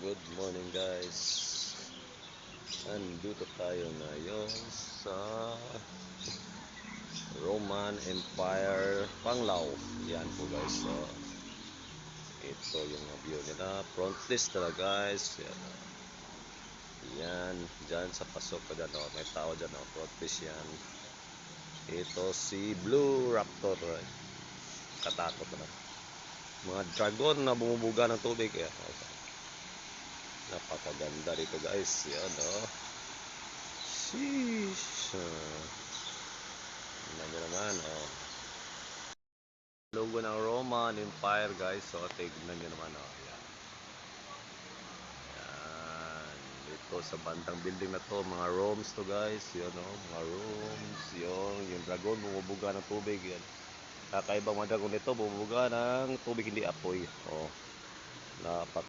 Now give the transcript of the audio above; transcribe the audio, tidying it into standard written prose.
Good morning guys. Andito tayo ngayon sa Roman Empire Panglao. Yan po guys. So, ito yung view nila. Frontlist na guys. Yan. Yan. Diyan sa pasok ko dyan. Oh. May tao dyan. Oh. Frontlist yan. Ito si Blue Raptor. Katakot na. Mga dragon na bumubuga ng tubig. Yan. Napakaganda dito guys. Yan oh. Sheesh. Tignan nyo naman, oh. Logo ng Roman Empire, guys. So, tignan nyo naman, oh. Yan. Yan. Dito sa bandang building na to, mga rooms to, guys. Yan, oh. Mga rooms. Yung dragon, bumubuga ng tubig. Yan. Kakaibang mga dragon nito, bumubuga ng tubig, hindi apoy. Oh. Napak